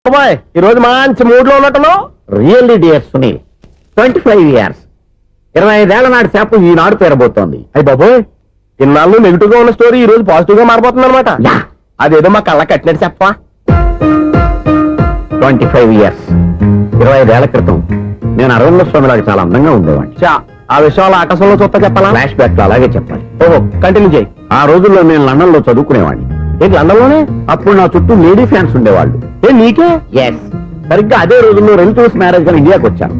ఈ రోజు మంచి మూడ్ లో ఉన్నట్టును. రియల్లీ డియర్ సునీల్, 25 years 25 ఏళ్ల నాటి చేప ఈనాడు పేరబోతోంది. అయ్యి బాబోయ్, ఇన్నాళ్ళు నెగిటివ్ గా ఉన్న స్టోరీ ఈ రోజు పాజిటివ్ గా మారిపోతుంది అనమాట. అదేదో మా కళ్ళ కట్టినట్టు చెప్పా. 25 years 25 ఏళ్ల క్రితం నేను అరవింద స్వామిలాగా చాలా అందంగా ఉండేవాడిని. ఆ విషయాలు ఆకాశంలో చూస్తా చెప్పాలా? ఫ్లాష్ బ్యాక్ లో అలాగే చెప్పాలి. ఓహో, కంటిన్యూ చేయి. ఆ రోజుల్లో నేను లండన్ లో చదువుకునేవాడిని. ఏంటి లండన్ లోనే? అప్పుడు నా చుట్టూ లేడీ ఫ్యాన్స్ ఉండేవాళ్ళు. నీకే? ఎస్, సరిగ్గా అదే రోజుల్లో రిలేటివ్స్ మ్యారేజ్ గా ఇండియాకి వచ్చాను.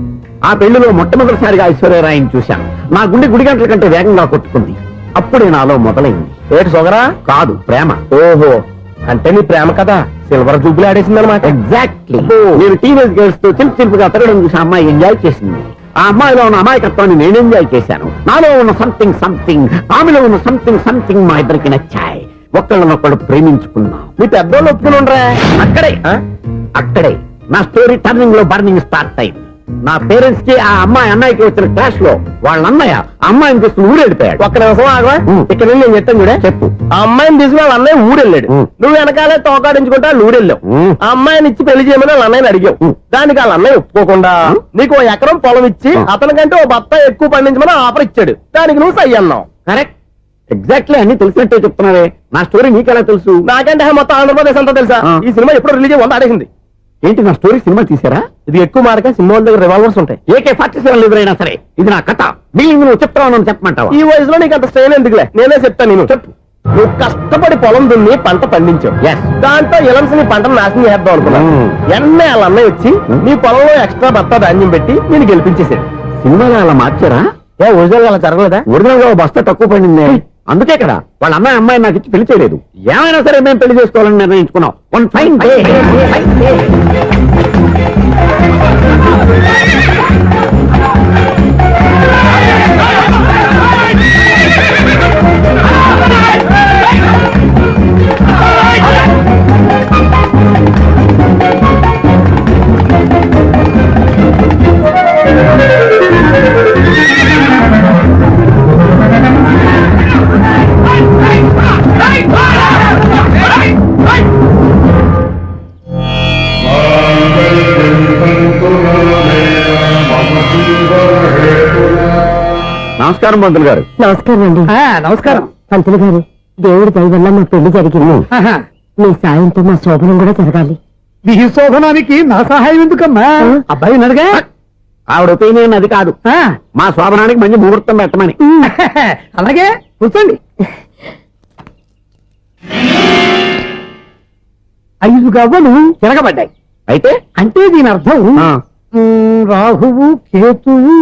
ఆ పెళ్లిలో మొట్టమొదటిసారిగా ఐశ్వర్యరాయని చూశాను. నా గుండె గుడి గంటల కంటే వేగంగా కొట్టుకుంది. అప్పుడే నాలో మొదలైంది. ఏటి సొగరా? కాదు, ప్రేమ. ఓహో, అంటే నీ ప్రేమ కదా సిల్వర్ జూబ్లీ ఆడేసింది అనమాట. ఎగ్జాక్ట్లీ. నేను టీనేజ్ గర్ల్స్ తో చిలిపి చిలిపిగా తిరగడం చూసి ఆ అమ్మాయి ఎంజాయ్ చేసింది. ఆ అమ్మాయిలో ఉన్న అమాయకత్వాన్ని నేను ఎంజాయ్ చేశాను. నాలో ఉన్న సంథింగ్ సంథింగ్, ఆమెలో ఉన్న సంథింగ్ సంథింగ్ మా ఇద్దరికి నచ్చాయి. ఒక్కళ్ళనొక్కడు ప్రేమించుకున్నాం. మీ పెద్దోళ్ళు ఒప్పుకుని ఉండరా? అక్కడే నా స్టోరీ టర్నింగ్ లో బర్నింగ్ స్టార్ట్ అయింది. నా పేరెంట్స్ కి ఆ అమ్మాయి అన్నయ్యకి వచ్చిన క్లాష్ లో వాళ్ళ అన్నయ్య ఆ అమ్మాయిని తీసుకుని ఊరెళ్ళిపోయాడు. ఒక్క నిమిషం ఆగవా? ఇక్కడ నుండి నేను చెప్తాను చూడే. చెప్పు. ఆ అమ్మాయిని తీసుకుని వాళ్ళ అన్నయ్య ఊరెళ్ళాడు. నువ్వు వెనకాలే తోకాడించుకుంటా ఊరెళ్ళావు. ఆ అమ్మాయిని ఇచ్చి పెళ్లి చేయమని వాళ్ళ అన్నయ్యని అడిగావు. దానికి వాళ్ళ అన్నయ్య ఒప్పుకోకుండా నీకు 1 ఎకరం పొలం ఇచ్చి అతనికంటే ఓ బత్త ఎక్కువ పండించమని ఆఫర్ ఇచ్చాడు. దానికి నువ్వు సై అన్నావు. కరెక్ట్, ఎగ్జాక్ట్లీ అన్ని తెలిసినట్టే చెప్తున్నావే. నా స్టోరీ నీకెలా తెలుసు? నాకంటే మొత్తం ఆంధ్రప్రదేశ్ అంతా తెలుసా? ఈ సినిమా ఎప్పుడు రిలీజ్ అయ్యి 100 ఆడేసింది. ఏంటి, నా స్టోరీ సినిమా తీసారా? ఇది ఎక్కువ మార్క సినిమా వాళ్ళ దగ్గర రివాల్వర్స్ ఉంటాయి. AK-47 ఎదురైనా సరే ఇది నా కథ. బిల్లింగ్ నువ్వు చెప్తావు చెప్పమంటావా? ఈ వయసులో నీకు అంత స్ట్రెయిన్ ఎందుకులే, నేనే చెప్తాను. నేను చెప్పు. నువ్వు కష్టపడి పొలం దున్ని పంట పండించావు. దాంతో ఇలమ్స్ నీ పంటను నాశనం చేద్దాం అనుకున్నావు. ఎన్నే వాళ్ళ అన్నయ్య వచ్చి నీ పొలంలో ఎక్స్ట్రా బత్తా ధాన్యం పెట్టి నేను గెలిపించేసాడు. సినిమాలో అలా మార్చారా? ఒరిజినల్ అలా జరగలేదా? ఒరిజినల్ గా బస్తా తక్కువ పడింది. అందుకే కదా వాళ్ళ అమ్మాయి నాకు ఇచ్చి పెళ్లి చేయలేదు. ఏమైనా సరే మేము పెళ్లి చేసుకోవాలని నిర్ణయించుకున్నాం. One fine day. నమస్కారం పంతులు గారు. నమస్కారం అండి. నమస్కారం పంతులు గారు, దేవుడి దయ వల్ల మా పెళ్లి జరిగింది. మీ సాయంతో మా శోభనం కూడా జరగాలి. మీ శోభనానికి నా సహాయం ఎందుకమ్మా? అబ్బాయి ఉన్నాడుగా. ఆవిడ ఒపీనియన్ అది కాదు. మా శోభనానికి మంచి ముహూర్తం పెట్టమని. అలాగే కూర్చోండి. 5 గవ్వలు తిరగబడ్డాయి. అయితే అంటే దీని అర్థం రాహువు కేతువు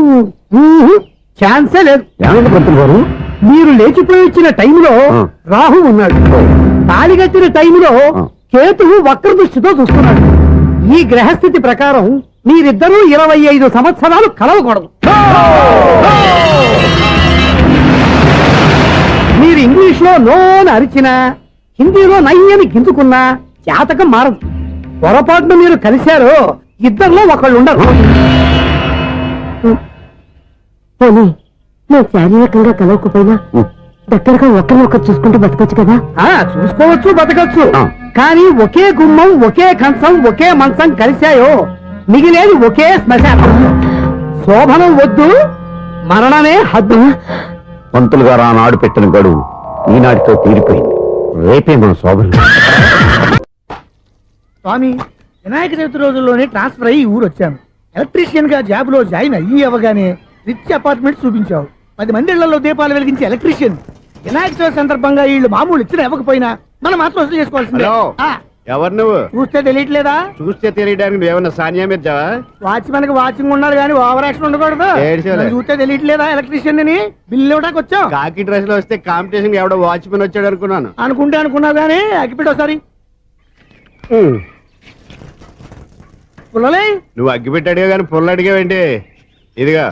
ఛాన్సే లేదు. ఏమైంది పంతులు గారు? మీరు లేచిపోయి వచ్చిన టైంలో రాహు ఉన్నాడు. తాళిగట్టిన టైంలో కేతువు వక్ర దృష్టితో చూస్తున్నాడు. ఈ గ్రహస్థితి ప్రకారం మీరిద్దరూ 25 సంవత్సరాలు కలవకూడదు. మీరు ఇంగ్లీష్ లో నోన్ అరిచినా, హిందీలో నయ్యని గింజుకున్నా జాతకం మారదు. పొరపాటును మీరు కలిశారో ఇద్దరిలో ఒకళ్ళు ఉండరు. పోనీ మేము శారీరకంగా కలవకపోయినా దగ్గరగా ఒకరినొకరు చూసుకుంటూ బతకొచ్చు కదా? చూసుకోవచ్చు, బతకచ్చు. కానీ ఒకే గుమ్మం, ఒకే కంచం, ఒకే మంచం కలిశాయో మిగిలేది ఒకే శ్మశానం. శోభనం వద్దు, మరణమే హద్దు. పంతులు గారు ఆనాడు పెట్టిన గడువు ఈనాటితో తీరిపోయింది. రేపే మన శోభనం. స్వామి, వినాయక చవితి రోజుల్లోనే ట్రాన్స్ఫర్ అయ్యి ఊరు వచ్చాను. ఎలక్ట్రీషియన్ గా జాబ్ లో జాయిన్ అయ్యి అవగానే రిచ్ అపార్ట్మెంట్ చూపించావు. 10 మంది ఇళ్లలో దీపాలు వెలిగించే ఎలక్ట్రీషియన్. వినాయక చవితి సందర్భంగా వీళ్ళు మామూలు ఇచ్చిన ఇవ్వకపోయినా మనం మాత్రం వసూలు చేసుకోవాల్సిందే. ఎవరు నువ్వు? చూస్తే తెలియట్లేదా? చూస్తే తెలియడానికి నువ్వేమన్నా సానియా మీర్జావా? వాచ్మెన్ కి వాచింగ్ ఉండాలి కానీ ఓవర్ యాక్షన్ ఉండకూడదు. నన్ను చూస్తే తెలియట్లేదా ఎలక్ట్రీషియన్ అని? బిల్లు ఇవ్వడానికి వచ్చాం. కాకి డ్రెస్ లో వస్తే కాంపిటీషన్ ఎవడో వాచ్మెన్ వచ్చాడు అనుకున్నాను. అనుకున్నావు కానీ అగ్గిపెట్టి ఒకసారి. పుల్లలే, నువ్వు అగ్గిపెట్టి అడిగా కానీ పుల్ల అడిగావేంటి? ఇదిగా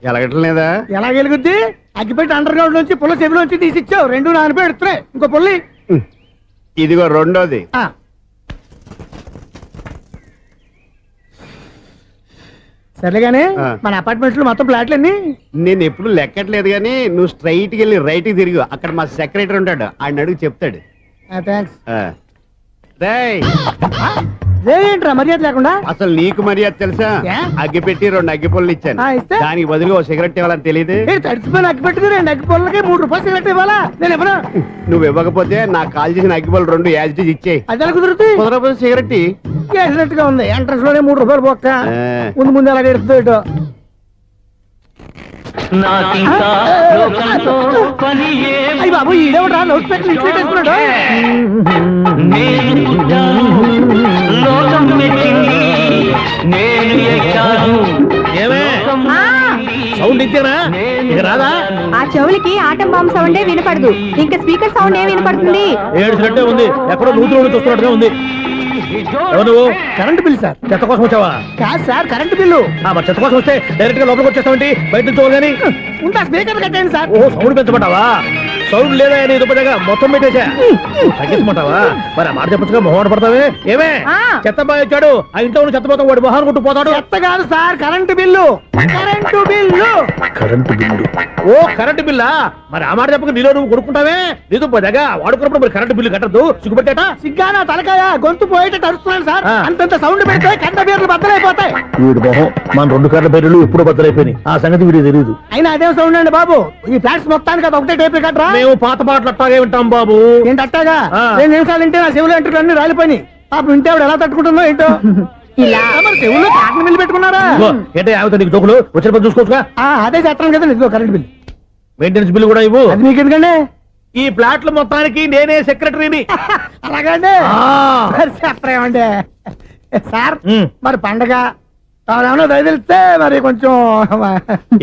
ఎలగట్లేదా? ఎలా వెలుగుద్ది? అగ్గిపెట్టి అండర్ గ్రౌండ్ నుంచి పుల్ల చెవిలోంచి తీసిచ్చావు. 2 నానపై ఎడుతున్నాయి. ఇంకో పుల్లి. ఇదిగో రెండోది. సర్లేగానే మన అపార్ట్మెంట్స్ లో మొత్తం ఫ్లాట్లు అన్ని నేను ఎప్పుడు లెక్కట్లేదు గానీ నువ్వు స్ట్రైట్ కి వెళ్ళి రైట్ కి తిరిగి అక్కడ మా సెక్రటరీ ఉంటాడు, ఆయన అడుగు చెప్తాడు. థ్యాంక్స్. రేయ్, ఏంట్రా మర్యాద లేకుండా అసలు నీకు మర్యాద తెలుసా? ఏ? అగ్గి పెట్టి 2 అగ్గి పుల్లలు ఇచ్చాను. ఇస్తే? దానికి బదులుగా ఓ సిగరెట్ ఇవ్వాలని తెలియదు. తడిచిపోయిన అగ్గి పెట్టుకుని 2 అగ్గి పొలకి 3 రూపాయలు సిగరెట్ ఇవ్వాలా? నేను ఇవ్వను. నువ్వు ఇవ్వకపోతే నాకు కాల్ చేసిన అగ్గి పుల్లలు 2 యాజిటీజ్ ఇచ్చేయి. అది ఎలా కుదురుతుంది? కుదరపోతే సిగరెట్ ఇయ్యి. చేసినట్టుగా ఉంది. ఎంట్రన్స్ లోనే 3 రూపాయలు పోక్క ఆ. ముందు ముందు అలాగే ఎడుతుంది ఇటు. నాకింకా లోకంతో పని ఏం అయ్యి బాబు ఈడేవడా లౌడ్ స్పీకర్ ఇంట్లో పెట్టేసుకున్నాడు. నేను పుట్టాను లోకం మెచ్చింది నేను ఎక్కాను లోకం సౌండ్ ఇంతేనా? ఇక రాదా? ఆ చెవులకి ఆటం బాంబు సౌండే వినపడదు, ఇంకా స్పీకర్ సౌండ్ ఏ వినపడుతుంది? ఏడుసినట్టే ఉంది, ఎక్కడో నూతులు చూస్తున్నట్టుగా ఉంది. ఎవరు నువ్వు? Current bill sir. చెత్త కోసం వచ్చావా? కాదు సార్, కరెంట్ బిల్లు. మరి చెత్త కోసం వస్తే డైరెక్ట్ గా లోపలికి వచ్చేస్తావేంటి? బయట నుంచి కానీ ఉంటా స్పీకర్ కట్టండి సార్. ఓ సౌండ్ పెంచమంటావా? సౌండ్ లేదా నీ దుప్పటగా మొత్తం పెట్టేశా. తగ్గించమంటావా? మరి ఆ మాట చెప్పచ్చుగా మొహం పడతావే. ఏమే ఆ. చెత్త బాయ్ వచ్చాడు, ఆ ఇంట్లో ఉన్న చెత్త పోతాం, వాడి మొహాన్ని కొట్టు పోతాడు. చెత్త కాదు sir, current bill. Current bill. Current bill. ఓ కరెంటు బిల్లా? మరి ఆ మాట చెప్పక నీలో నువ్వు కొడుకుంటావే. నీతో పోదాగా వాడుకున్నప్పుడు మరి కరెంటు బిల్లు కట్టద్దు, సిగ్గుపెట్టేట. సిగ్గానా తలకాయ గొంతు పోయేటట్టు అరుస్తున్నాడు సార్. ఆ. అంతంత సౌండ్ పెడితే కంట బీర్లు బద్దలైపోతాయి. వీడి మొహం మన 2 కర్ల బెర్రెలు ఎప్పుడు బద్దలైపోయినాయి. ఆ సంగతి వీడికి తెలియదు. అయినా అదే సౌండ్ అండి బాబు. ఈ ఫ్లాట్స్ మొత్తానికి అది ఒకటే టేప్ కట్టరా? మేము పాత పాటలు అట్టాగే వింటాం బాబు. ఏంటి అట్టాగా? ఆ. 2 నిమిషాలు వింటే నా చెవులు ఎంటర్ అన్ని రాలిపోయినాయి. పాపం వింటే ఆవిడ ఎలా తట్టుకుంటుందో ఏంటో. ఇలా మరి చెవుల్లో కాటన్ బిల్లు పెట్టుకున్నారా? ఇదిగో, ఏంటే ఆమెతో నీకు జోకులు వచ్చిన పని చూసుకోవచ్చుగా. అదే చేస్తాను కదా. ఇదిగో కరెంట్ బిల్. మెయింటెనెన్స్ బిల్లు కూడా ఇవ్వు. అది మీకు ఎందుకండి? ఈ ప్లాట్ల మొత్తానికి నేనే సెక్రటరీని. అలాగండి. మరి చెప్పరేమండి సార్. ఉమ్. మరి పండగ ఏమన్నా దయదలిస్తే మరి కొంచెం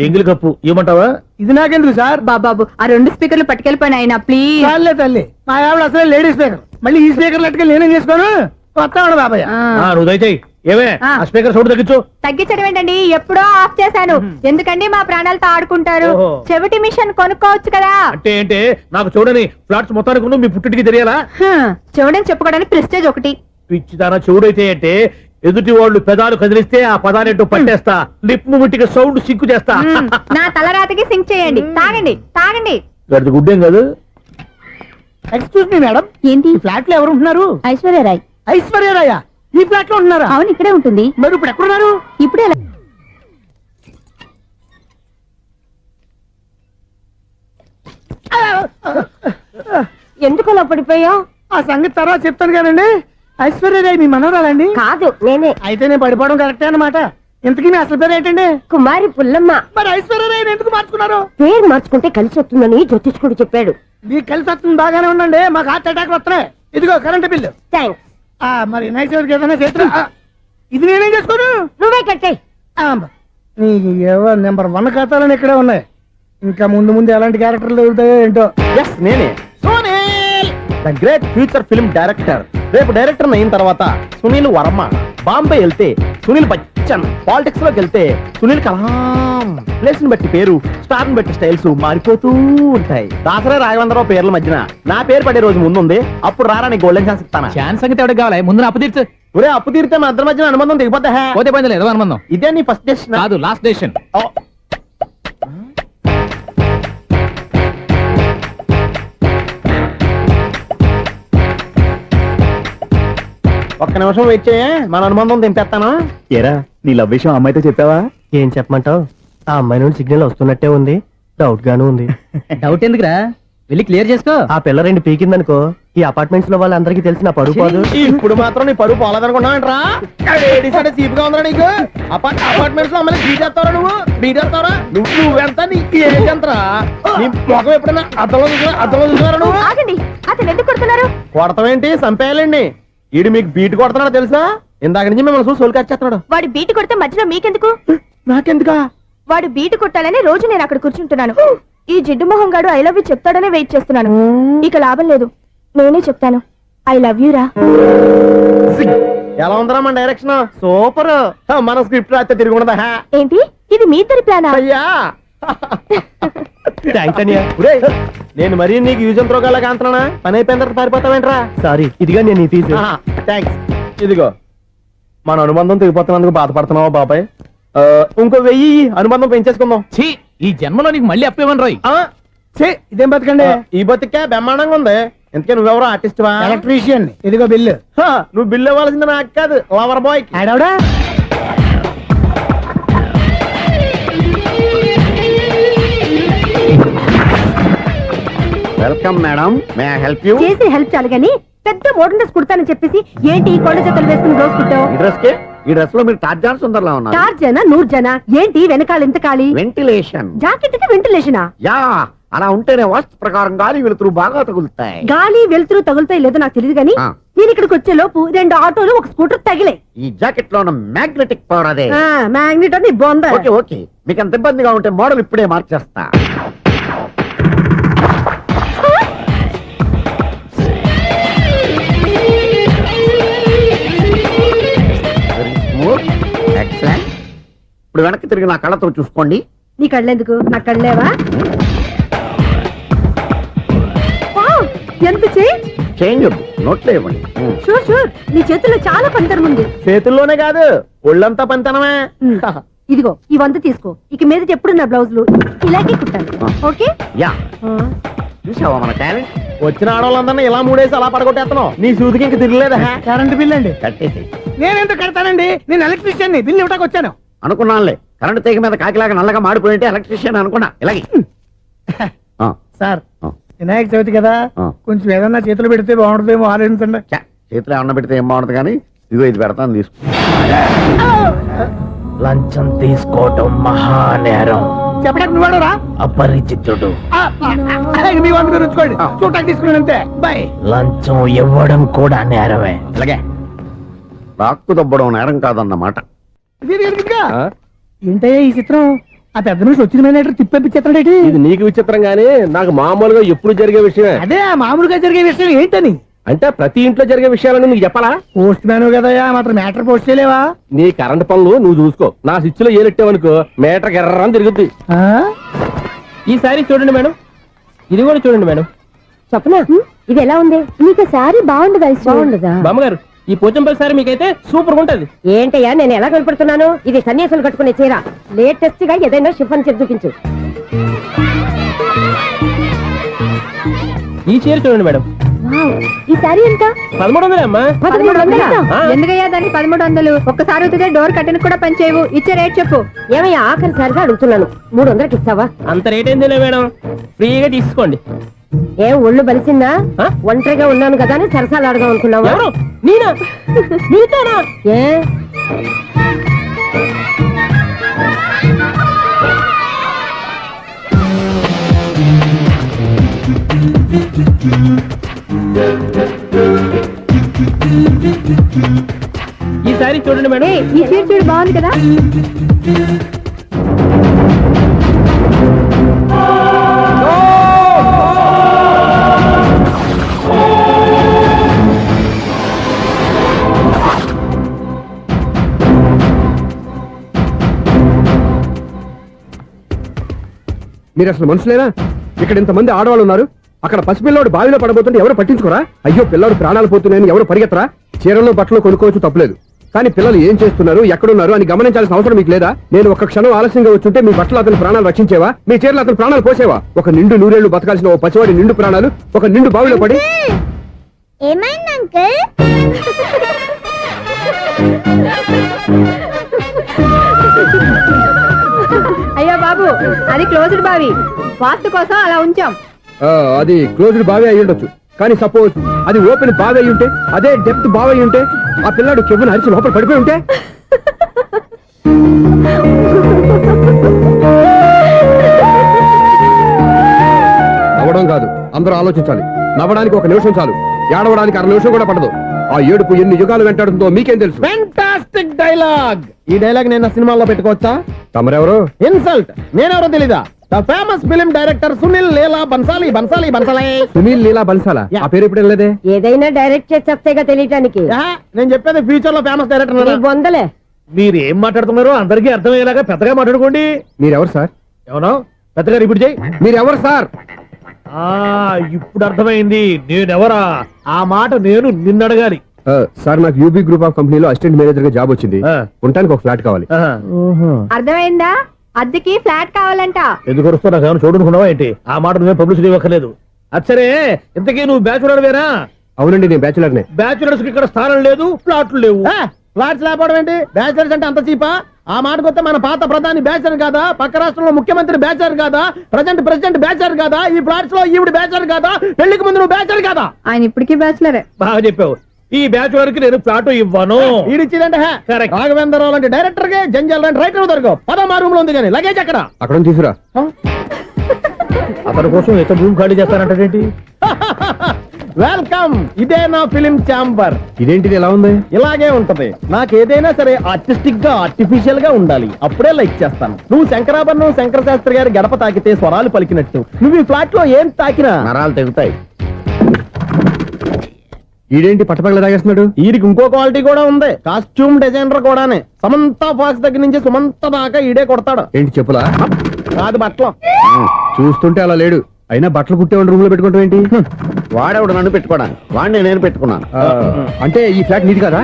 ఎంగిలి కప్పు ఇవ్వమంటావా? ఇది నాకెందుకు సార్? బాబాబు ఆ 2 స్పీకర్లు పట్టుకెళ్ళిపోయిన ఆయన ప్లీజ్. చాలే తల్లి, మా ఆవిడ అసలు లేడీ స్పీకర్. మళ్ళీ ఈ స్పీకర్ లెట్టుకెళ్ళి నేనేం చేసుకోను? వస్తాడు బాబాయ్. నువ్వు దయచేయి. ఏమే ఆ. ఆ స్పీకర్ సౌండ్ తగ్గించు. తగ్గించడం ఏంటండి, ఎప్పుడో ఆఫ్ చేశాను. ఎందుకండి మా ప్రాణాలతో ఆడుకుంటారు? ఓహో. చెవిటి మిషన్ కొనుక్కోవచ్చు కదా. అంటే ఏంటే నాకు చూడని ఫ్లాట్స్ మొత్తానికి ఉన్న మీ పుట్టింటికి తెలియాలా? చెవిడని చెప్పుకోవడానికి ప్రెస్టేజ్ ఒకటి. పిచ్చిదానా చెవుడైతే అంటే ఎదుటి వాళ్ళు పెదాలు కదిలిస్తే ఆ పదాలేంటో పట్టేస్తా. లిప్ ముట్టికి సౌండ్ సిక్కు చేస్తా. నా తలరాతకి సింక్ చేయండి. తాగండి తాగండి. గడిచి గుడ్డేం కాదు. ఎక్స్క్యూజ్ మీ మేడం, ఏంటి? ఈ ఫ్లాట్ లో ఎవరు ఉంటున్నారు? ఐశ్వర్యరాయ్. ఐశ్వర్యరాయ ఈ ఫ్లాట్ లో ఉంటున్నారా? అవును, ఇక్కడే ఉంటుంది. మరి ఇప్పుడు ఎక్కడున్నారు? ఇప్పుడే ఎలా? ఎందుకు అలా పడిపోయావు? ఆ సంగతి తర్వాత చెప్తాను కానండి. ఐశ్వర్యరాయ్ మీ మనవరాలండి? కాదు, నేనే. అయితే నేను పడిపోవడం కరెక్టే అన్నమాట. ఇంతకీ మీ అసలు పేరు ఏంటండి? కుమారి పుల్లమ్మ. మరి ఐశ్వర్యరాయ్ ఎందుకు మార్చుకున్నారు? పేరు మార్చుకుంటే కలిసి వస్తుందని జ్యోతిష్కుడు చెప్పాడు. మీకు కలిసి వస్తుంది, బాగానే ఉండండి. మాకు హార్ట్ అటాక్ వస్తున్నాయి. ఇదిగో కరెంట్ బిల్లు. థ్యాంక్స్. మరి నైట్ ఏదైనా చేతురా. ఇది నేనేం చేసుకోను? నువ్వే కట్టే. నీకు ఎవరు నెంబర్ 1 ఖాతాలని ఇక్కడే ఉన్నాయి. ఇంకా ముందు ముందు ఎలాంటి క్యారెక్టర్లు దొరుకుతాయో ఏంటో. ఎస్ నేనే the great future film director. రేపు డైరెక్టర్ అయిన తర్వాత సునీల్ వర్మ. బాంబే వెళ్తే సునీల్ బచ్చన్. పాలిటిక్స్ లోకి వెళ్తే సునీల్ కలాం. ప్లేస్ ని బట్టి పేరు, స్టార్ ని బట్టి స్టైల్స్ మారిపోతూ ఉంటాయి. దాసరా రాఘవేంద్రరావు పేర్ల మధ్యన నా పేరు పడే రోజు ముందుంది. అప్పుడు రారా నీ గోల్డెన్ ఛాన్స్ ఇస్తానా? ఛాన్స్ సంగతి ఎవరికి కావాలి? ముందు అప్పు తీర్చు. ఒరే అప్పు తీరితే మన ఇద్దరి మధ్యన అనుబంధం దిగిపోతా. పోతే పోయింది లేదు అనుబంధం. ఇదే నీ ఫస్ట్ డెస్టినేషన్ కాదు, లాస్ట్ డెసిషన్. ఒక్క నిమిషం వెయిట్ చేయ, మన అనుబంధం దింపేస్తాను. ఏరా నీ లవ్ విషయం అమ్మాయితో చెప్పావా? ఏం చెప్పమంటావు? ఆ అమ్మాయి నుండి సిగ్నల్ వస్తున్నట్టే ఉంది, డౌట్ గాను ఉంది. డౌట్ ఎందుకురా, వెళ్ళి క్లియర్ చేసుకో. ఆ పిల్ల 2 పీకిందనుకో, ఈ అపార్ట్మెంట్స్ లో వాళ్ళందరికీ తెలిసిన పరువు పోదు. ఇప్పుడు మాత్రం నీ పరువు పోలేదనుకున్నావేంట్రా? సీపుగా ఉందా నీకు? అపార్ట్మెంట్స్ లో అమ్మని బీటేస్తారా? బీటేస్తారా? నువ్వెంత? నీకు ఏంటంతరా? నీ ముఖం ఎప్పుడైనా అర్థంలో చూసారా నువ్వు? ఆగండి, అతను ఎందుకు కొడుతున్నారు? కొడతావేంటి? చంపేయాలండి. ఈడు మీకు బీట్ కొడుతున్నాడు తెలుసా? ఇందాక నుంచి మిమ్మల్ని చూసి సోల్ కచ్చేస్తున్నాడు. వాడు బీటు కొడితే మధ్యలో మీకెందుకు? నాకెందుకా? వాడు బీటు కొట్టాలని రోజు నేను అక్కడ కూర్చుంటున్నాను. ఈ జిడ్డు మొహం గాడు ఐ లవ్ యూ చెప్తాడనే వెయిట్ చేస్తున్నాను. ఇక లాభం లేదు, నేనే చెప్తాను. ఐ లవ్ యూ రా. ఎలా ఉందరా మన డైరెక్షన్? సూపర్. మన స్క్రిప్ట్ రాస్తే తిరిగి ఉండదా? ఏంటి ఇది మీ ఇద్దరి ప్లానా? అయ్యా నేను మరీ నీకు యూజ్ ఎంతో గల కాంతనా? పని అయిపోయిన తర్వాత పారిపోతావేంట్రా? సారీ, ఇదిగా నేను తీసు. థ్యాంక్స్. ఇదిగో మన అనుబంధం తెగిపోతున్నందుకు బాధపడుతున్నావా బాబాయ్? ఇంకో 1000 అనుబంధం పెంచేసుకుందాం. ఛీ, ఈ జన్మలో నీకు మళ్ళీ అప్పేమని రాయి. ఇదేం బతకండి? ఈ బతికే బ్రహ్మాండంగా ఉంది. ఎందుకే నువ్వెవరో ఆర్టిస్ట్ వా ఎలక్ట్రీషియన్ ఇదిగో బిల్లు నువ్వు బిల్ ఇవ్వాల్సింది నాకు కాదు లవర్ బాయ్ ఆడవడా welcome madam may I help you చేసి హెల్ప్ చాలు గాని పెద్ద మోడల్ డ్రెస్ కుడతానని చెప్పేసి ఏంటి ఈ కొండ జతలు వేసుకుని రోజు కుట్టావు ఈ డ్రెస్ కి ఈ డ్రెస్ లో మీరు టార్జాన్ సుందర్లా ఉన్నారు 4 జన 100 జన ఏంటి వెనకాల ఇంత ఖాళీ వెంటిలేషన్ జాకెట్ కి వెంటిలేషనా యా అలా ఉంటేనే వాస్తు ప్రకారం గాలి వెలుతురు బాగా తగులుతాయి గాలి వెలుతురు తగులుతాయి లేదో నాకు తెలియదు గాని ఆ. నేను ఇక్కడికి వచ్చే లోపు 2 ఆటోలు ఒక స్కూటర్ తగిలే ఈ జాకెట్ లో ఉన్న మ్యాగ్నెటిక్ పవర్ అదే మ్యాగ్నెట్ అని బొంద ఓకే ఓకే మీకు అంత ఇబ్బందిగా ఉంటే మోడల్ ఇప్పుడే మార్చేస్తా Very smooth. Excellent. ఇప్పుడు వెనక్కి తిరిగి నా కళ్ళతో చూసుకోండి నీ కళ్ళెందుకు నా కళ్ళేవా వావ్, ఎంత చేంజ్ చేంజ్ వద్దు నోట్లో ఇవ్వండి షూర్ షూర్ నీ చేతుల్లో చాలా పంతరం ఉంది చేతుల్లోనే కాదు ఒళ్ళంతా పంతనమే ఇదిగో ఈ 100 తీసుకో ఇక మీద ఎప్పుడు నా బ్లౌజులు ఇలాగే కుట్టాను ఓకే యా చూసావా మన టాలెంట్ వచ్చిన ఆడవాళ్ళందరినీ ఇలా మూడేసి అలా పడగొట్టేస్తున్నావు నీ సూదికి ఇంక తిరగలేదా కరెంట్ బిల్ అండి కట్టేసి నేనెందుకు కడతానండి నేను ఎలక్ట్రీషియన్ బిల్ ఇవ్వడానికి వచ్చాను అనుకున్నానులే కరెంట్ తీగ మీద కాకిలాగా నల్లగా మాడిపోయింటే ఎలక్ట్రీషియన్ అనుకున్నా ఇలాగే ఆ, సార్ ఆ. వినాయక చవితి కదా ఆ. కొంచెం ఏదన్నా చేతులు పెడితే బాగుంటుందేమో ఆలోచించండి ఛ, చేతిలో అన్న పెడితే ఏం బాగుంటుంది కానీ ఇదిగో ఇది పెడతాను తీసుకో లంచం తీసుకోవటం మహానేరం చెప్పడానికి నువ్వాడరా అపరిచితుడు మీ వంట మీరు ఉంచుకోండి చూడటానికి తీసుకున్నాను అంతే బాయ్ లంచం ఇవ్వడం కూడా నేరమే ఇలాగే రాక్కు దబ్బడం నేరం కాదన్నమాట ఏంటయ్యా ఈ చిత్రం ఆ పెద్ద మనిషి వచ్చిన మేనేటర్ తిప్పించేస్తాడేటి ఇది నీకు విచిత్రం గానీ నాకు మామూలుగా ఎప్పుడు జరిగే విషయమే అదే ఆ మామూలుగా జరిగే విషయం ఏంటని అంటే ప్రతి ఇంట్లో జరిగే విషయాలని నీకు చెప్పాలా పోస్ట్ మ్యాన్ కదయ్యా మాత్రం మ్యాటర్ పోస్ట్ చేయలేవా నీ కరెంట్ పనులు నువ్వు చూసుకో నా స్విచ్ లో ఏలెట్టావనుకో మీటర్ ఎర్రని తిరుగుద్ది ఈసారి చూడండి మేడం ఇది కూడా చూడండి మేడం చెప్పనా ఇది ఎలా ఉంది నీకు సారీ బాగుండదా బాగుండదా బామ్మగారు ఈ పోచంపల్లి సారీ మీకైతే సూపర్ ఉంటది ఏంటయ్యా నేను ఎలా కనపడుతున్నాను ఇది సన్యాసులు కట్టుకునే చీర లేటెస్ట్ గా ఏదైనా షిఫన్ చేసి చూపించు ఈ చీర చూడండి మేడం ఈ సారీ ఎంత 1300 అమ్మా 1300 ఆ. ఎందుకయ్యా దానికి 1300 ఒక్కసారి అవుతుందే డోర్ కట్టను కూడా పనిచేయవు ఇచ్చే రేట్ చెప్పు ఏమయ్యా ఆఖరిసారిగా అడుగుతున్నాను 300కి ఇస్తావా అంత రేట్ ఏందిలే మేడం ఫ్రీగా తీసుకోండి ఏం ఒళ్ళు బలిసిందా ఆ? ఒంటరిగా ఉన్నాను కదా అని సరసాలు అడదాం అనుకున్నావా ఎవరు నేనా నీతోనా ఏ ఈ సారీ చూడండి మేడం ఈ చీర చూడు బాగుంది కదా మీరు అసలు మనుషులేనా ఇక్కడ ఇంతమంది ఆడవాళ్ళు ఉన్నారు అక్కడ పసిపిల్లాడు బావిలో పడబోతుంటే ఎవరు పట్టించుకోరా అయ్యో పిల్లాడు ప్రాణాలు పోతున్నాయని ఎవరు పరిగెత్తరా చీరలు బట్టలు కొనుక్కోవచ్చు తప్పులేదు కానీ పిల్లలు ఏం చేస్తున్నారు ఎక్కడున్నారు అని గమనించాల్సిన అవసరం మీకు లేదా నేను ఒక క్షణం ఆలస్యంగా వచ్చుంటే మీ బట్టలు అతని ప్రాణాలు రక్షించేవా మీ చీరలు అతని ప్రాణాలు పోసేవా ఒక నిండు నూరేళ్లు బతకాల్సిన ఓ పసివాడి నిండు ప్రాణాలు ఒక నిండు బావిలో పడి ఏమైంది అంకుల్ అయ్యో బాబు అది క్లోజ్డ్ బావి వాస్తు కోసం అలా ఉంచాం అది క్లోజ్డ్ బావి అయి ఉండొచ్చు కానీ సపోజ్ అది ఓపెన్ బావి అయి ఉంటే అదే డెప్త్ బావి అయి ఉంటే ఆ పిల్లాడు కెవ్వును అరిచి లోపల పడిపోయి ఉంటే నవ్వడం కాదు అందరూ ఆలోచించాలి నవ్వడానికి ఒక నిమిషం చాలు ఏడవడానికి 1/2 నిమిషం కూడా పడదు ఆ ఏడుపు ఎన్ని యుగాలు వెంటాడుతుందో మీకేం తెలుసు ఫెంటాస్టిక్ డైలాగ్ ఈ డైలాగ్ నేను సినిమాల్లో పెట్టుకోవచ్చా తమరెవరు ఇన్సల్ట్ నేనెవరో తెలీదా the famous film director Sunil Leela Bhansali Bhansali Bhansali Sunil Leela Bhansala ఆ పేరు ఇప్పుడు లేదే ఏదైనా డైరెక్ట్ చేసేస్తేగా తెలియటానికి నేను చెప్పేది ఫ్యూచర్ లో ఫేమస్ డైరెక్టర్ బొందలే మీరు ఏం మాట్లాడుతున్నారో అందరికీ అర్థమయ్యేలాగా పెద్దగా మాట్లాడుకోండి మీరెవరు సార్ ఎవరో పెద్దగా రిపీట్ చేయి మీరెవరు సార్ ఇప్పుడు అర్థమైంది నేనెవరా ఆ మాట నేను నిన్ను అడగాలి సార్ నాకు యూబీ గ్రూప్ ఆఫ్ కంపెనీలో అసిస్టెంట్ మేనేజర్ గా జాబ్ వచ్చింది ఉండడానికి ఒక ఫ్లాట్ కావాలి అర్థమైందా అద్దెకి ఫ్లాట్ కావాలంట ఎందుకు వస్తున్నా కానీ చూడనుకున్నావా ఏంటి ఆ మాట నువ్వే పబ్లిసిటీ ఇవ్వక్కర్లేదు అచ్చరే ఇంతకీ నువ్వు బ్యాచులర్ వేరా? అవునండి, నేను బ్యాచులర్నే. బ్యాచులర్స్ కి ఇక్కడ స్థానం లేదు, ప్లాట్లు లేవు. ఫ్లాట్స్ లేకపోవడం ఏంటి? బ్యాచులర్స్ అంటే అంత చీపా? ఆ మాటకొస్తే మన పాత ప్రధాని బ్యాచర్ కాదా? పక్క రాష్ట్రంలో ముఖ్యమంత్రి బ్యాచర్ కాదా? ప్రెసిడెంట్ బ్యాచర్ కాదా? ఈ ఫ్లాట్స్ లో ఈవిడ బ్యాచర్ కాదా? పెళ్లికి ముందు నువ్వు బ్యాచర్ కాదా? ఆయన ఇప్పటికీ బ్యాచులరే. బాగా చెప్పావు. ఈ బ్యాచులర్ కి నేను ఫ్లాట్ ఇవ్వను. ఈడిచ్చిందంటే రాఘవేంద్రరావు లాంటి డైరెక్టర్ కి జంజల్ లాంటి రైటర్ దొరకవు. పదమా రూమ్ లో ఉంది కానీ లగేజ్ అక్కడ. అక్కడ తీసుకురా. అతని కోసం ఎంత రూమ్ ఖాళీ చేస్తానంటే వెల్కమ్. ఇదే నా ఫిలిం ఛాంబర్. ఇదేంటిది ఎలా ఉంది? ఇలాగే ఉంటది. నాకు ఏదైనా సరే ఆర్టిస్టిక్ గా ఆర్టిఫిషియల్ గా ఉండాలి, అప్పుడే లైక్ చేస్తాను. నువ్వు శంకరాభరణం శంకర శాస్త్రి గారి గడప తాకితే స్వరాలు పలికినట్టు నువ్వు ఈ ఫ్లాట్ లో ఏం తాకినా నరాలు తెగుతాయి. ఈడేంటి పట్టపగల తాగేస్తున్నాడు? వీరికి ఇంకో క్వాలిటీ కూడా ఉంది. కాస్ట్యూమ్ డిజైనర్ కూడానే. సమంత ఫాక్స్ దగ్గర నుంచి సుమంత దాకా ఈడే కొడతాడు. ఏంటి చెప్పులా? కాదు బట్టలు. చూస్తుంటే అలా లేడు. అయినా బట్టలు కుట్టేవాడి రూమ్ లో పెట్టుకుంటాం ఏంటి? వాడేవాడు నన్ను పెట్టుకోవడానికి, వాడిని నేను పెట్టుకున్నాను. అంటే ఈ ఫ్లాట్ నీది కదా?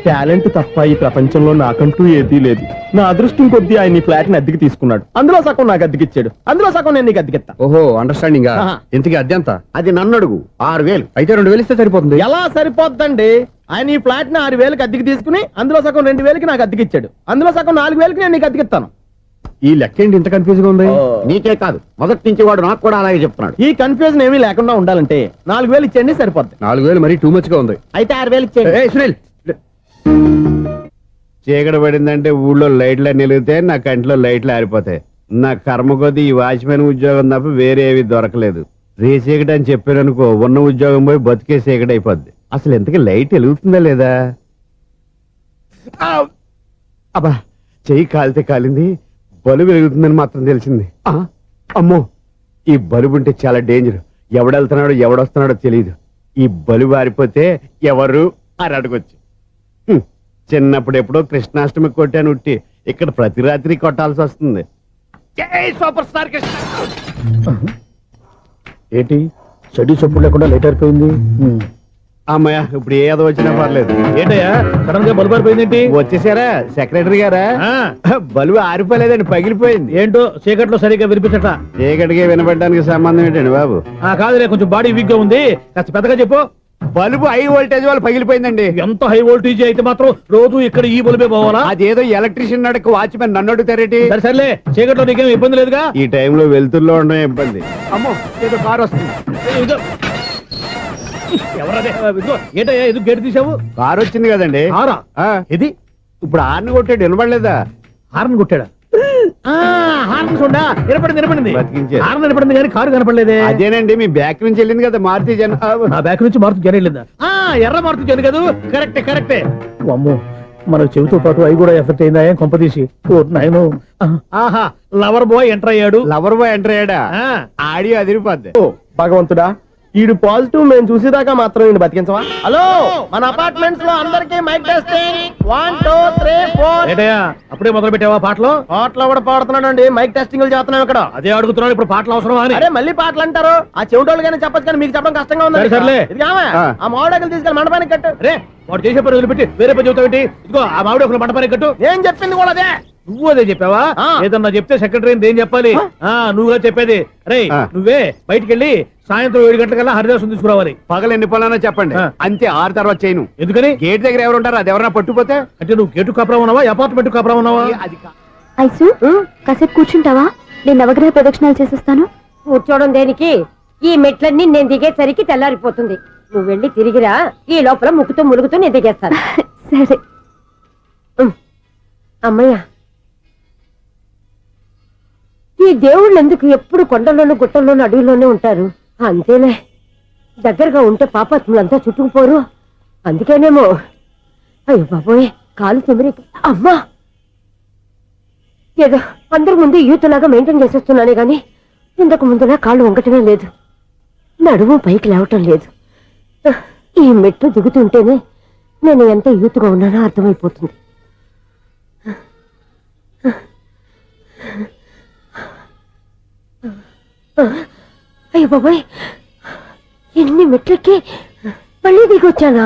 టాలెంట్ తప్ప ఈ ప్రపంచంలో నాకంటూ ఏదీ లేదు. నా అదృష్టం కొద్దీ ఆయన ఈ ఫ్లాట్ ని అద్దెకి తీసుకున్నాడు. అందులో సగం నాకు అద్దెకిచ్చాడు, అందులో సగం నేను నీకు అద్దెకిస్తా. ఓహో, అండర్స్టాండింగ్. ఆహా. ఇంతకీ అద్దె ఎంత? అది నన్ను అడుగు. 6,000. అయితే 2,000 ఇస్తే సరిపోతుంది. ఎలా సరిపోద్దండి? ఆయన ఈ ఫ్లాట్ ని 6,000కి అద్దెకి తీసుకుని అందులో సగం 2,000కి నాకు అద్దెకిచ్చాడు, అందులో సగం 4,000కి నేను నీకు అద్దెకిస్తాను. ఈ లెక్క ఏంటి ఇంత కన్ఫ్యూజ్ గా ఉంది? నీకే కాదు, మొదటి నుంచి వాడు నాకు కూడా అలాగే చెప్తున్నాడు. ఈ కన్ఫ్యూజన్ ఏమీ లేకుండా ఉండాలంటే 4,000 ఇచ్చేయండి, సరిపోద్ది. 4,000 మరీ టూ మచ్ గా ఉంది. అయితే 6,000 ఇచ్చేయండి. ఏయ్, సునీల్. చీకటి పడిందంటే ఊళ్ళో లైట్లు నిలిగితే నా కంట్లో లైట్లు ఆరిపోతాయి. నా కర్మ కొద్దీ ఈ వాచ్మెన్ ఉద్యోగం తప్ప వేరే ఏవి దొరకలేదు. రేసీకటి అని చెప్పారనుకో, ఉన్న ఉద్యోగం పోయి బతికే చీకటి అయిపోద్ది. అసలు ఎంతకీ లైట్ వెలుగుతుందా లేదా? అబ్బా, చెయ్యి కాలితే కాలింది, బలుబు వెలుగుతుందని మాత్రం తెలిసింది. అమ్మో, ఈ బలుబు ఉంటే చాలా డేంజర్. ఎవడెళ్తున్నాడో ఎవడొస్తున్నాడో తెలియదు. ఈ బలుబు ఆరిపోతే ఎవరు అని అడగొచ్చు. చిన్నప్పుడు ఎప్పుడో కృష్ణాష్టమి కొట్టాను ఉట్టి, ఇక్కడ ప్రతి రాత్రి కొట్టాల్సి వస్తుంది. జై సూపర్ స్టార్ కృష్ణ. ఏంటి చెడు చెప్పుడు లేకుండా లేట్ అయిపోయింది? అమ్మయ్య, ఇప్పుడు ఏదో వచ్చినా పర్లేదు. ఏంటయ్యా సడన్ గా బల్బు అయిపోయిందేంటి? వచ్చేసారా సెక్రటరీ గారా? బలుబు ఆరిపోలేదండి, పగిలిపోయింది. ఏంటో చీకట్లో సరిగ్గా వినిపించట. చీకటికి వినపడడానికి సంబంధం ఏంటండి బాబు? కాదులే, కొంచెం బాడీ వీక్ గా ఉంది, కాస్త పెద్దగా చెప్పు. బల్బు హై వోల్టేజ్ వల్ల పగిలిపోయిందండి. ఎంత హై వోల్టేజ్ అయితే మాత్రం రోజు ఇక్కడ ఈ బల్బే పోవాలా? అదేదో ఎలక్ట్రీషియన్ నడక వాచ్మెన్ నన్ను అడుగుతారేటి? సరే సర్లే, చీకట్లో నీకేం ఇబ్బంది లేదుగా? ఈ టైంలో వెళ్తుల్లో ఉండడం ఇబ్బంది. అమ్మో, ఏదో కారు వస్తుంది. ఇదిగో. ఎవరదే? ఇదిగో, ఏంటయ్యా ఎందుకు గేట్ తీసావు? కారు వచ్చింది కదండి. ఆరా ఇది ఇప్పుడు ఆర్ని కొట్టాడు, వినపడలేదా? హార్న్ కొట్టాడా? హార్న్ చూడా వినపడింది. బతికించారు. హార్న్ వినపడింది కానీ కారు కనపడలేదే. అదేనండి, మీ బ్యాక్ నుంచి వెళ్ళింది కదా మారుతి జన. నా బ్యాక్ నుంచి మారుతి జన వెళ్ళిందా? ఎర్ర మారుతి జన కదా? కరెక్టే. అమ్మో, మన చెవితో పాటు అవి కూడా ఎఫెక్ట్ అయిందా? ఏం కొంపదీసి నాయను. ఆహా, లవర్ బాయ్ ఎంటర్ అయ్యాడు. లవర్ బాయ్ ఎంటర్ అయ్యాడా? ఆడియో అదిరిపోద్ది. భగవంతుడా, ఈడు పాజిటివ్ మేము చూసేదాకా మాత్రం ఈయన బతికించవా? హలో, మన అపార్ట్మెంట్స్ లో అందరికి మైక్ టెస్టింగ్. 1 2 3 4. అప్పుడే మొదలు పెట్టావా పాటలు? పాటలు కూడా పాడుతున్నాడు అండి, మైక్ టెస్టింగ్ చేస్తున్నాం ఇక్కడ. అదే అడుగుతున్నాడు, ఇప్పుడు పాటలు అవసరమా అని. అరే మళ్ళీ పాటలు అంటారు, ఆ చెవిటోళ్ళు కానీ చెప్పచ్చు కానీ మీకు చెప్పడం కష్టంగా ఉంది. సర్లే, ఆ మామిడాకులు తీసుకెళ్ళి మండపానికి కట్టు. అరే వాడు చేసే పని వదిలిపెట్టి వేరే పని చెబుతావు ఏంటి? ఇదిగో ఆ మామిడాకులు మండపానికి కట్టు. నేను చెప్పింది కూడా అదే. నువ్వు అదే చెప్పావా? ఏదన్నా చెప్తే సెక్రటరీ ఏం చెప్పాలి? నువ్వుగా చెప్పేది. రే నువ్వే బయటికి వెళ్ళి సాయంత్రం 7 గంటలకల్లా హరిదాసం తీసుకురావాలి. పగలు ఎన్ని పనులన్నా చెప్పండి, అంతే. 6 తర్వాత చేయను. ఎందుకని? గేట్ దగ్గర ఎవరు ఉంటారు, అది ఎవరన్నా పట్టుకుపోతే. అంటే నువ్వు గేటు కాపురా ఉన్నావా, అపార్ట్మెంట్ కాపురా ఉన్నావా? అది ఐసు, కాసేపు కూర్చుంటావా? నేను నవగ్రహ ప్రదక్షిణాలు చేసేస్తాను. కూర్చోవడం దేనికి? ఈ మెట్లన్నీ నేను దిగేసరికి తెల్లారిపోతుంది. నువ్వు వెళ్ళి తిరిగిరా, ఈ లోపల ముక్కుతూ ములుగుతూ నేను దిగేస్తాను. సరే. అమ్మయ్య, ఈ దేవుళ్ళు ఎందుకు ఎప్పుడు కొండల్లోనూ గుట్టల్లోనూ అడవిలోనే ఉంటారు? అంతేలే, దగ్గరగా ఉంటే పాపాత్ములంతా చుట్టుకుపోరు. అందుకేనేమో. అయ్యో బాబోయ్, కాలు తిమిరి. అమ్మా, ఏదో అందరి ముందు యూత్లాగా మెయింటైన్ చేసేస్తున్నానే గాని ఇంతకు ముందులా కాళ్ళు వంగటమే లేదు, నడుము పైకి లేవటం లేదు. ఈ మెట్లు దిగుతుంటేనే నేను ఎంత యూత్గా ఉన్నానో అర్థమైపోతుంది. అయ్యో బాబాయ్, ఎన్ని మెట్లెక్కి మళ్ళీ దిగొచ్చానా?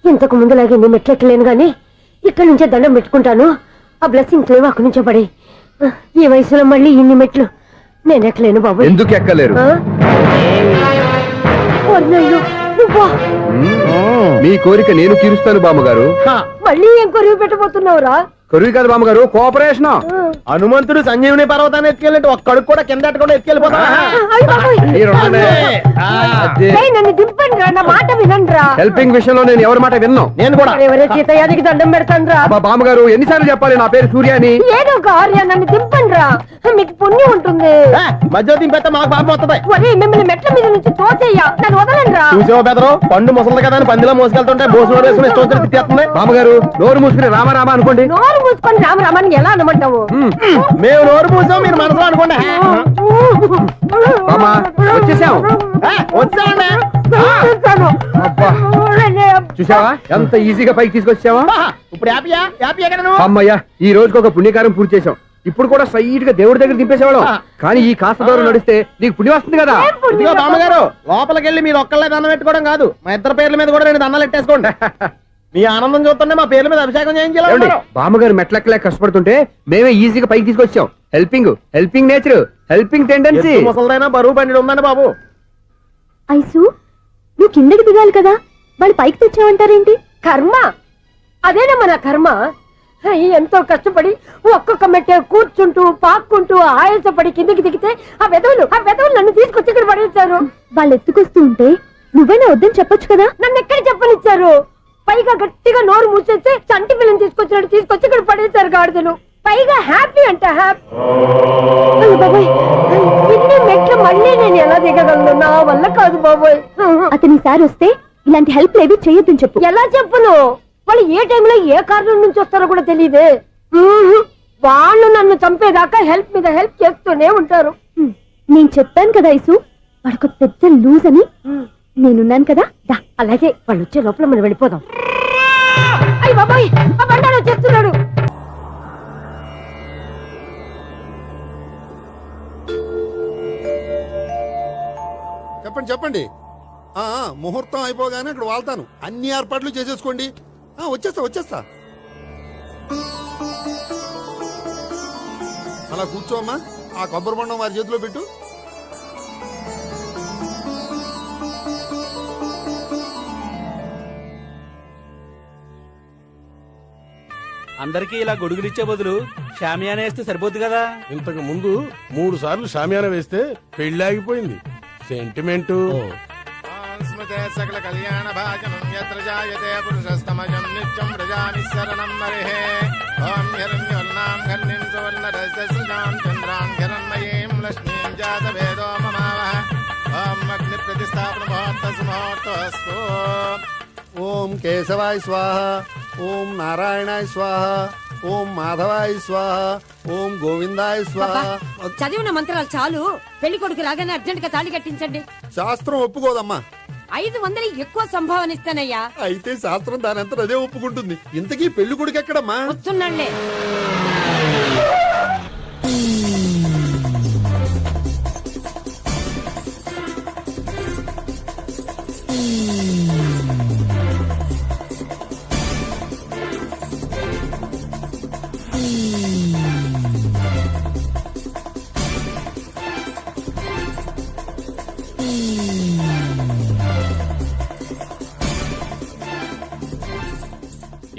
ఇంతకు ముందులాగే ఎన్ని మెట్లెక్కలేను గాని ఇక్కడి నుంచే దండం పెట్టుకుంటాను. ఆ బ్లెస్సింగ్స్ లేవు అక్కడి నుంచే పడే. ఈ వయసులో మళ్ళీ ఇన్ని మెట్లు నేను ఎక్కలేను బాబు ఎందుకు ఎక్కలేరు నువ్వా మీ కోరిక నేను తీరుస్తాను బామ్మగారు. మళ్ళీ ఏం కొరివి పెట్టబోతున్నావురా? కొరువి కాదు బామ్మగారు, కోఆపరేషన్. హనుమంతుడు సంజీవుని పర్వతాన్ని ఎత్తుకెళ్ళినట్టు ఒక్కడికి కూడా కింద ఎట్టకుండా ఎత్తుకెళ్ళిపోతా. అయ్ బాబోయ్. ఏయ్, నన్ను దింపండి రా, నా మాట వినండిరా. హెల్పింగ్ విషయంలో నేను ఎవరి మాట విన్నాను. నేను కూడా ఎవరే సీతయ్యానికి దండం పెడతాను రా. బామ్మగారు ఎన్నిసార్లు చెప్పాలి నా పేరు సూర్య అని? ఏదో ఒక ఆర్య, నన్ను దింపండి రా, మీకు పుణ్యం ఉంటుంది. మధ్య దింపేస్తే మాకు పాపం వస్తుంది. ఒరే, మిమ్మల్ని మెట్ల మీద నుంచి తోచేయ్యా, నన్ను వదలండి రా. చూసావా బెదరు, పండు ముసలి కదా అని పందిలో మోసుకెళ్తుంటే భోజనం వేసుకుని స్టోచర్ తిట్టేస్తుంది. బామ్మగారు నోరు మూసుకుని రామారామ అనుకోండి. నోరు మూసుకొని రామరామాన్ని ఎలా అనమంటావు? మేము నోరు మూసాం, మీరు మనసులో అనుకోండి. బామ్మ వచ్చేసాం. వచ్చానండి. అబ్బా చూసావా ఎంత ఈజీగా పైకి తీసుకొచ్చావా? ఇప్పుడు హ్యాపీయా? హ్యాపీయా కదా నువ్వు? అమ్మయ్యా, ఈ రోజుకి ఒక పుణ్యకారం పూర్తి చేసాం. ఇప్పుడు కూడా స్ట్రైట్ గా దేవుడి దగ్గర దింపేసేవాళ్ళం. కానీ ఈ కాస్త దూరం నడిస్తే నీకు పుణ్యం వస్తుంది కదా. ఇదిగో బామ్మగారు, లోపలికి వెళ్ళి మీరు ఒక్కళ్ళే దండం పెట్టుకోవడం కాదు, మా ఇద్దరు పేర్ల మీద కూడా నేను దండాలు పెట్టేసుకోండి. మీ ఆనందం చూస్తుంటే మా పేర్ల మీద అభిషేకం చేయించాలి. బామ్మగారు మెట్లెక్కలే కష్టపడుతుంటే మేమే ఈజీగా పైకి తీసుకొచ్చాం. Helping nature, helping tendency. ముసలైనా బరువు బండి ఉందండి బాబు. ఐసు, నువ్వు కిందకి దిగాలి కదా, వాళ్ళు పైకి తెచ్చావంటారేంటి? కర్మ అదేనమ్మా నా కర్మ. ఎంతో కష్టపడి ఒక్కొక్క మెట్టే కూర్చుంటూ పాక్కుంటూ ఆయాసపడి కిందికి దిగితే ఆ వెధవులు నన్ను తీసుకొచ్చి ఇక్కడ పడేశారు. వాళ్ళు ఎత్తుకొస్తూ ఉంటే నువ్వైనా వద్దని చెప్పొచ్చు కదా. నన్ను ఎక్కడ చెప్పనిచ్చారు? పైగా గట్టిగా నోరు మూసేస్తే చంటి పిల్లని తీసుకొచ్చినట్టు తీసుకొచ్చి ఇక్కడ పడేశారు గాడిదలు. పైగా హ్యాపీ అంటే హ్యాపీ. బాబోయ్, ఇన్ని మెట్లు మళ్ళీ నేను ఎలా దిగగలను? నా వల్ల కాదు బాబోయ్. అతని సారి వస్తే ఇలాంటి హెల్ప్ లేవి చేయొద్దని చెప్పు. ఎలా చెప్పును? వాళ్ళు ఏ టైంలో ఏ కారణం నుంచి వస్తారో కూడా తెలియదే. వాళ్ళు నన్ను చంపేదాకా హెల్ప్ మీద హెల్ప్ చేస్తూనే ఉంటారు. నేను చెప్పాను కదా ఐసు, వాడొక పెద్ద లూజ్ అని. నేనున్నాను కదా, దా. అలాగే, వాళ్ళు వచ్చే లోపల మనం వెళ్ళిపోదాం. అయ్య బాబాయ్, ఆ బండారు వచ్చేస్తున్నాడు. చెప్పండి. ముహూర్తం అయిపోగానే అక్కడ వాళ్తాను. అన్ని ఏర్పాట్లు చేసేసుకోండి. వచ్చేస్తా. అలా కూర్చోమ్మా. ఆ కొబ్బరి బొండం వారి చేతిలో పెట్టు. అందరికీ ఇలా గొడుగులు ఇచ్చే బదులు షామియానా వేస్తే సరిపోద్ది కదా. ఇంతకు ముందు 3 సార్లు షామియానా వేస్తే పెళ్లి ఆగిపోయింది. సెంటిమెంటు. సకల కళ్యాణ భాజనం యత్ర జాయతే పురుషస్తమజం నిత్యం ప్రజాని శరణం మరిహే. ఓం హిరణ్యవర్ణాం ఘర్ణిం సువర్ణరజస్రజాం చంద్రాం హిరణ్మయీం లక్ష్మీం జాతవేదో మమావహ. ఓం అగ్ని ప్రతిష్టాపన ముహూర్తస్తు. ఓం కేశవాయ స్వాహ. ఓం నారాయణాయ స్వాహ. ఓం మాధవాయ స్వాహ. ఓం గోవిందాయ స్వాహ. చదివిన మంత్రాలు చాలు. పెళ్లి కొడుకు రాగానే అర్జెంట్ గా తాళి కట్టించండి. శాస్త్రం ఒప్పుకోదమ్మా. 500 ఎక్కువ సంభావన ఇస్తానయ్యా. అయితే శాస్త్రం దానంతా అదే ఒప్పుకుంటుంది. ఇంతకీ పెళ్లి కొడుకు ఎక్కడమ్మా? వస్తున్నాళ్లే.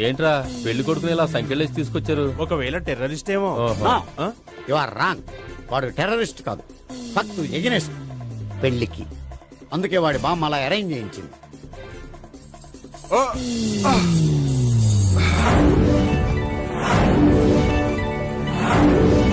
ఏంట్రా పెళ్లి కొడుకుని ఇలా సంఖ్యలేసి తీసుకొచ్చారు? ఒకవేళ టెర్రరిస్ట్ ఏమో. You are wrong. వాడు టెర్రరిస్ట్ కాదు, ఫక్తు ఎగనెస్ట్ పెళ్లికి. అందుకే వాడి బామ్మ అలా అరేంజ్ చేయించింది.